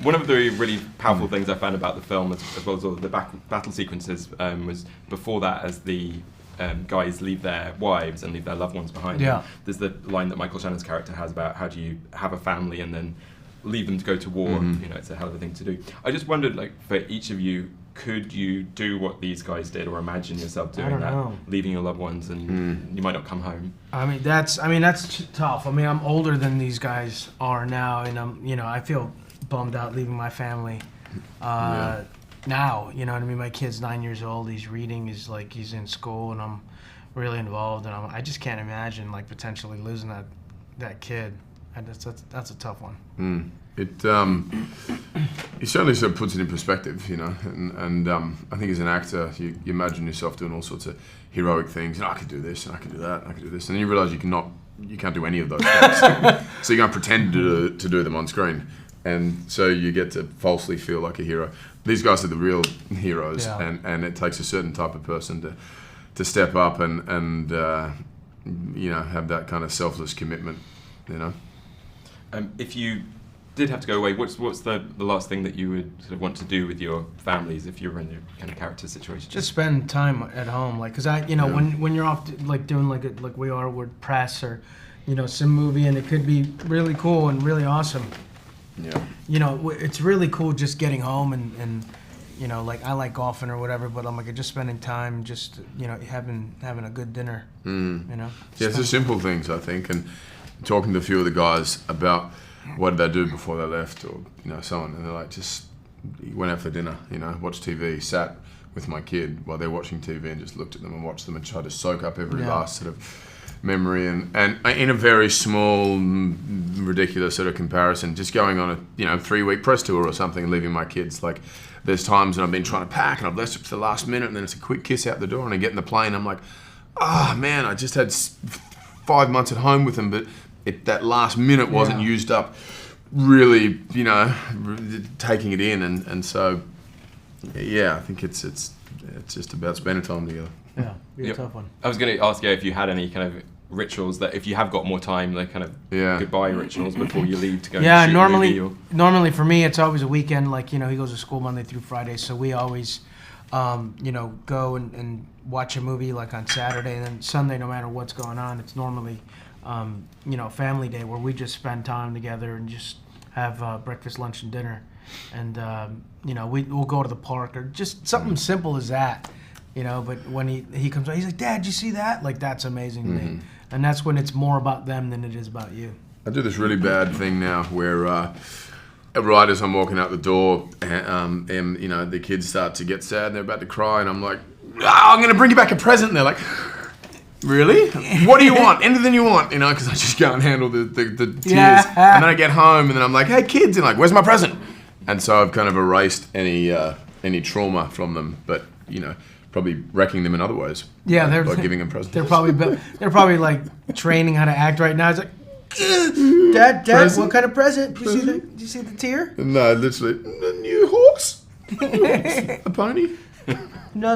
One of the really powerful things I found about the film, as well as all the battle sequences, was before that, as the guys leave their wives and leave their loved ones behind. Yeah. There's the line that Michael Shannon's character has about how do you have a family and then leave them to go to war. You know, it's a hell of a thing to do. I just wondered, like, for each of you, could you do what these guys did, or imagine yourself doing that, leaving your loved ones, and you might not come home? I mean, that's tough. I mean, I'm older than these guys are now, and I feel bummed out leaving my family. Now, you know what I mean? My kid's 9 years old. He's reading. He's in school, and I'm really involved. And I just can't imagine like potentially losing that kid. That's a tough one. It certainly sort of puts it in perspective, you know. And I think as an actor, you imagine yourself doing all sorts of heroic things. I could do this, and I could do that, and I could do this, and then you realise you can't do any of those things. So you're going to pretend to do them on screen. And so you get to falsely feel like a hero. These guys are the real heroes, and it takes a certain type of person to step up and have that kind of selfless commitment, you know. If you did have to go away, what's the last thing that you would sort of want to do with your families if you were in your kind of character situation? Just spend time at home, like, cause when you're off like doing like we are with press or some movie, and it could be really cool and really awesome. Yeah. It's really cool just getting home and like I like golfing or whatever, but I'm like just spending time, just having a good dinner. Yeah, it's the simple things, I think, and talking to a few of the guys about what did they do before they left, or so on, and they're like, just went out for dinner, watched TV, sat with my kid while they're watching TV, and just looked at them and watched them and tried to soak up every last sort of memory, and in a very small, ridiculous sort of comparison, just going on a 3-week press tour or something and leaving my kids. Like, there's times when I've been trying to pack and I've left it to the last minute, and then it's a quick kiss out the door, and I get in the plane, I'm like, man, I just had 5 months at home with them, but that last minute wasn't used up really, taking it in, and so I think it's just about spending time together. Yeah, be a tough one. I was going to ask you if you had any kind of rituals that, if you have got more time, like kind of goodbye rituals before you leave to go. Yeah, and shoot a movie, normally for me it's always a weekend. Like he goes to school Monday through Friday, so we always, go and watch a movie like on Saturday, and then Sunday, no matter what's going on, it's normally, family day where we just spend time together and just have breakfast, lunch, and dinner, and we'll go to the park or just something simple as that. But when he comes out, he's like, Dad, did you see that? Like, that's amazing to me. And that's when it's more about them than it is about you. I do this really bad thing now where right as I'm walking out the door, and the kids start to get sad and they're about to cry, and I'm like, I'm going to bring you back a present. And they're like, really? What do you want? Anything you want? Because I just can't handle the tears. And then I get home and then I'm like, hey, kids. And like, where's my present? And so I've kind of erased any trauma from them. But, probably wrecking them in other ways. Yeah, by giving them presents. They're probably like training how to act right now. It's like, Dad, present? What kind of present? Did you see the tear? No, literally, a new horse, a pony. No.